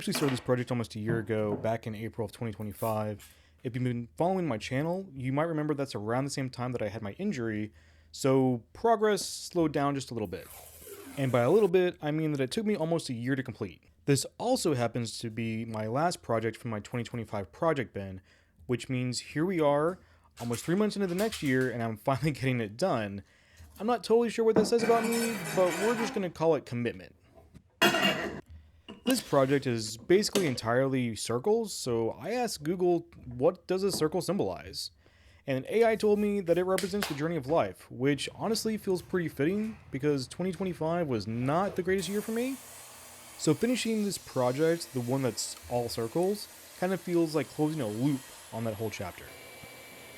actually started this project almost a year ago, back in April of 2025. If you've been following my channel, you might remember that's around the same time that I had my injury, so progress slowed down just a little bit. And by a little bit, I mean that it took me almost a year to complete. This also happens to be my last project from my 2025 project bin, which means here we are, almost 3 months into the next year, and I'm finally getting it done. I'm not totally sure what that says about me, but we're just going to call it commitment. This project is basically entirely circles, so I asked Google, what does a circle symbolize? And AI told me that it represents the journey of life, which honestly feels pretty fitting because 2025 was not the greatest year for me. So finishing this project, the one that's all circles, kind of feels like closing a loop on that whole chapter.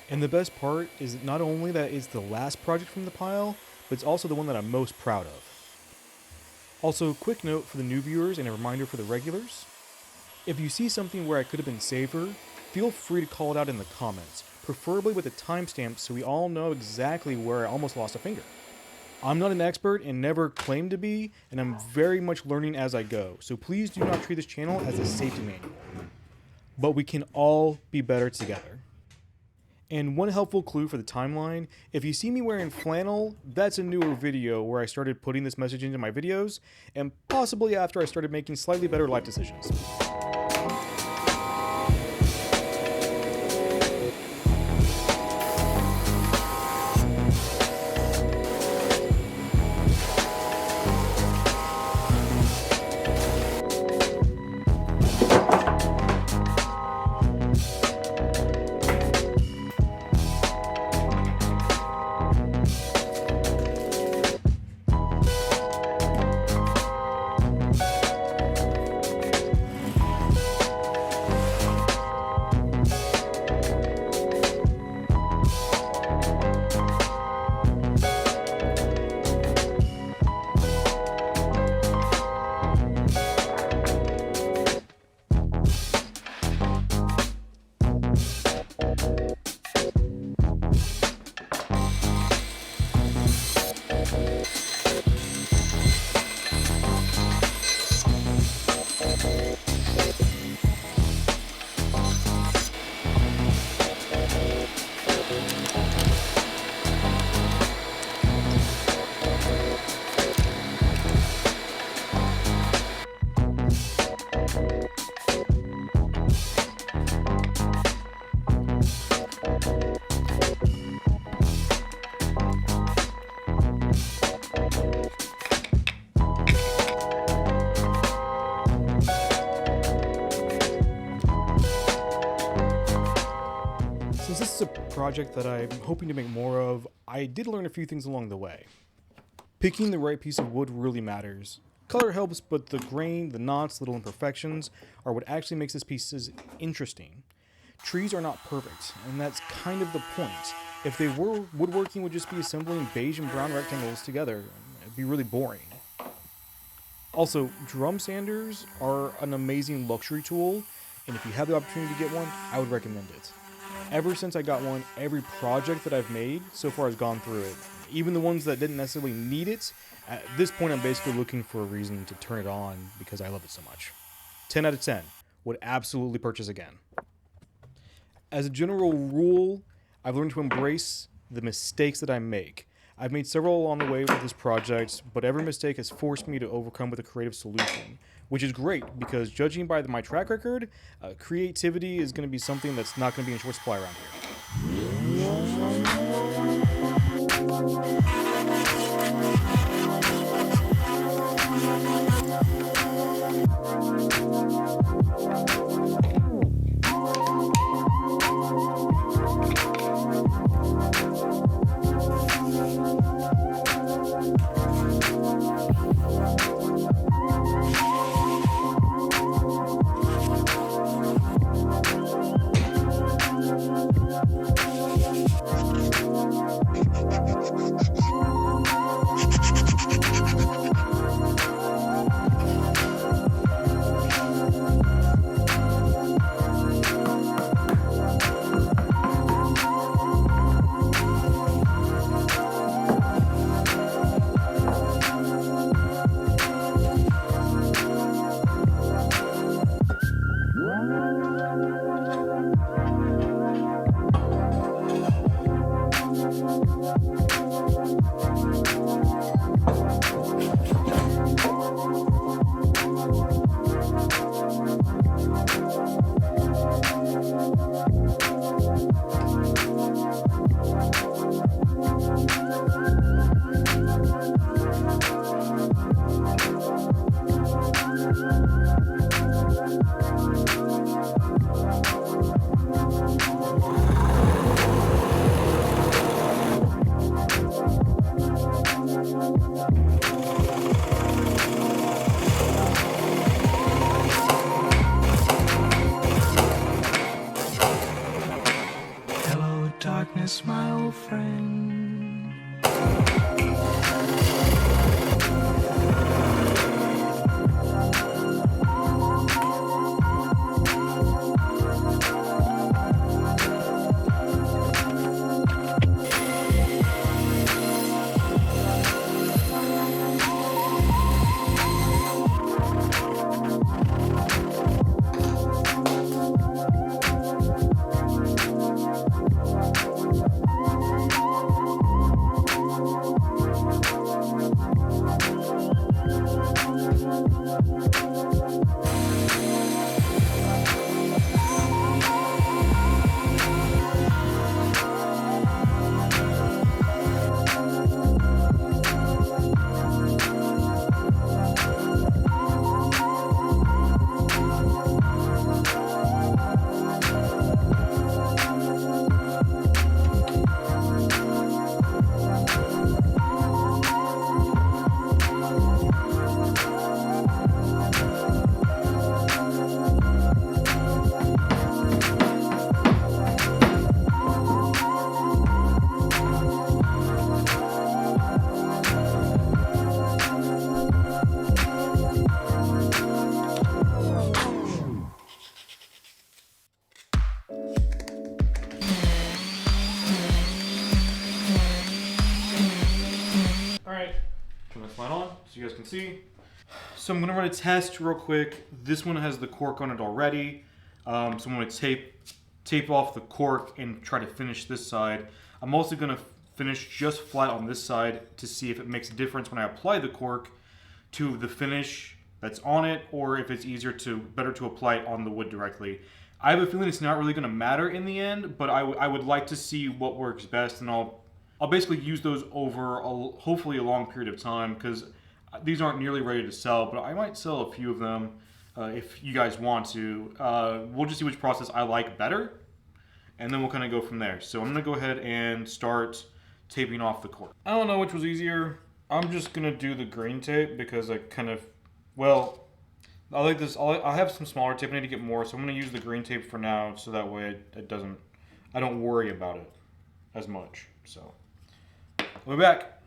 And the best part is that not only that it's the last project from the pile, but it's also the one that I'm most proud of. Also, quick note for the new viewers and a reminder for the regulars. If you see something where I could have been safer, feel free to call it out in the comments, preferably with a timestamp so we all know exactly where I almost lost a finger. I'm not an expert and never claimed to be, and I'm very much learning as I go, so please do not treat this channel as a safety manual. But we can all be better together. And one helpful clue for the timeline, if you see me wearing flannel, that's a newer video where I started putting this message into my videos, and possibly after I started making slightly better life decisions. Since this is a project that I'm hoping to make more of, I did learn a few things along the way. Picking the right piece of wood really matters. Color helps, but the grain, the knots, little imperfections are what actually makes this piece interesting. Trees are not perfect, and that's kind of the point. If they were, woodworking would just be assembling beige and brown rectangles together. It'd be really boring. Also, drum sanders are an amazing luxury tool, and if you have the opportunity to get one, I would recommend it. Ever since I got one, every project that I've made so far has gone through it. Even the ones that didn't necessarily need it, at this point I'm basically looking for a reason to turn it on because I love it so much. 10 out of 10. Would absolutely purchase again. As a general rule, I've learned to embrace the mistakes that I make. I've made several along the way with this project, but every mistake has forced me to overcome with a creative solution, which is great because judging by my track record, creativity is going to be something that's not going to be in short supply around here. miss my old friend. Alright, turn this light on so you guys can see. So I'm gonna run a test real quick. This one has the cork on it already. So I'm gonna tape off the cork and try to finish this side. I'm also gonna finish just flat on this side to see if it makes a difference when I apply the cork to the finish that's on it, or if it's better to apply it on the wood directly. I have a feeling it's not really gonna matter in the end, but I would like to see what works best, and I'll basically use those over hopefully a long period of time, because these aren't nearly ready to sell, but I might sell a few of them if you guys want to. We'll just see which process I like better, and then we'll kind of go from there. So I'm gonna go ahead and start taping off the cork. I don't know which was easier. I'm just gonna do the green tape because I kind of, well, I like this. I have some smaller tape. I need to get more, so I'm gonna use the green tape for now, so that way I don't worry about it as much. So we'll be back.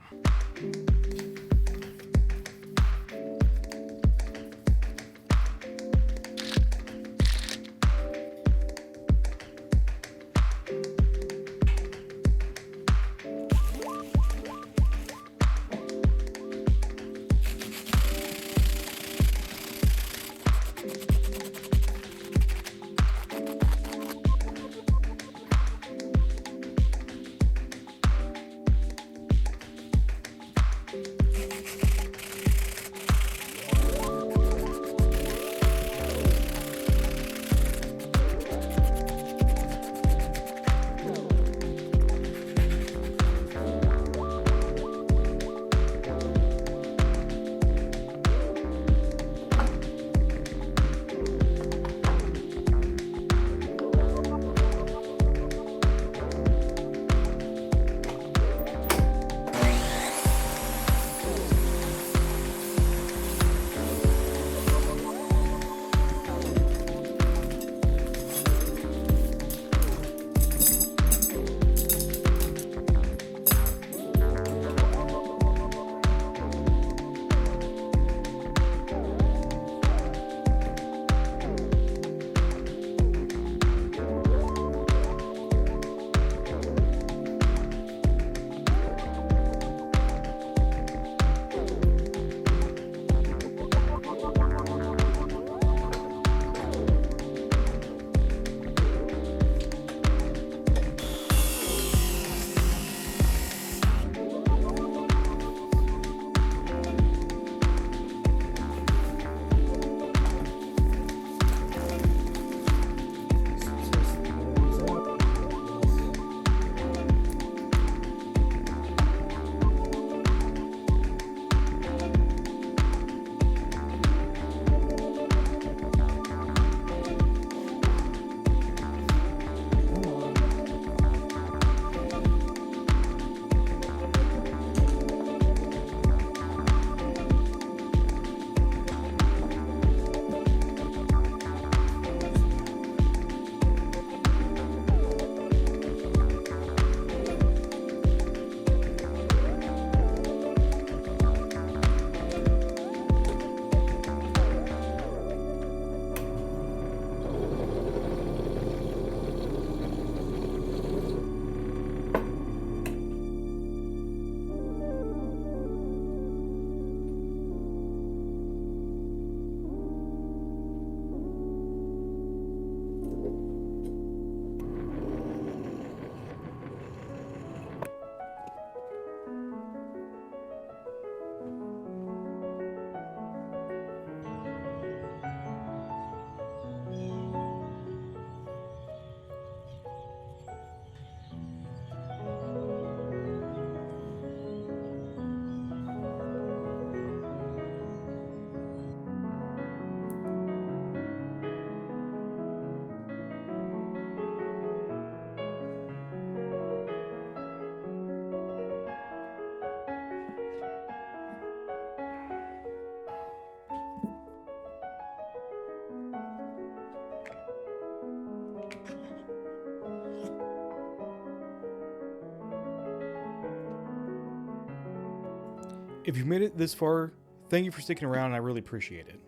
If you've made it this far, thank you for sticking around and I really appreciate it.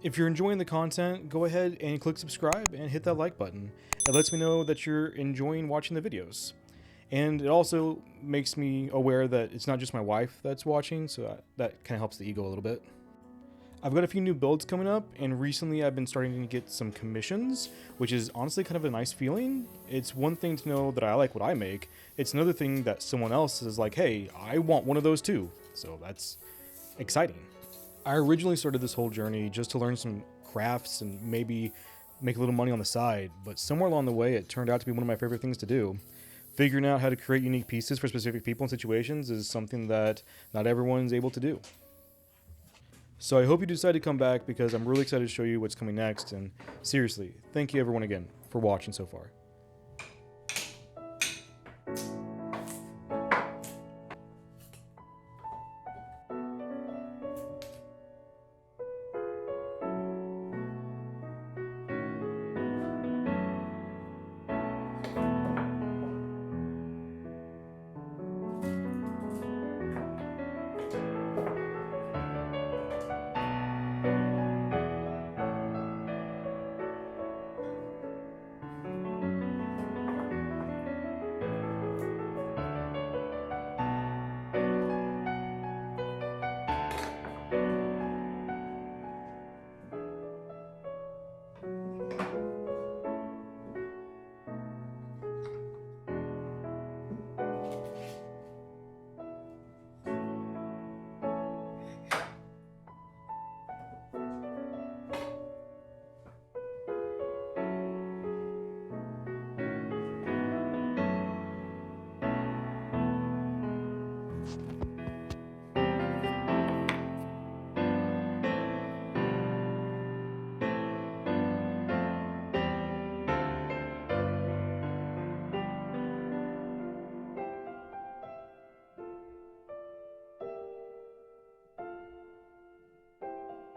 If you're enjoying the content, go ahead and click subscribe and hit that like button. It lets me know that you're enjoying watching the videos. And it also makes me aware that it's not just my wife that's watching, so that kind of helps the ego a little bit. I've got a few new builds coming up, and recently I've been starting to get some commissions, which is honestly kind of a nice feeling. It's one thing to know that I like what I make. It's another thing that someone else is like, hey, I want one of those too. So that's exciting. I originally started this whole journey just to learn some crafts and maybe make a little money on the side, but somewhere along the way it turned out to be one of my favorite things to do. Figuring out how to create unique pieces for specific people and situations is something that not everyone's able to do. So I hope you decide to come back because I'm really excited to show you what's coming next, and seriously, thank you everyone again for watching so far.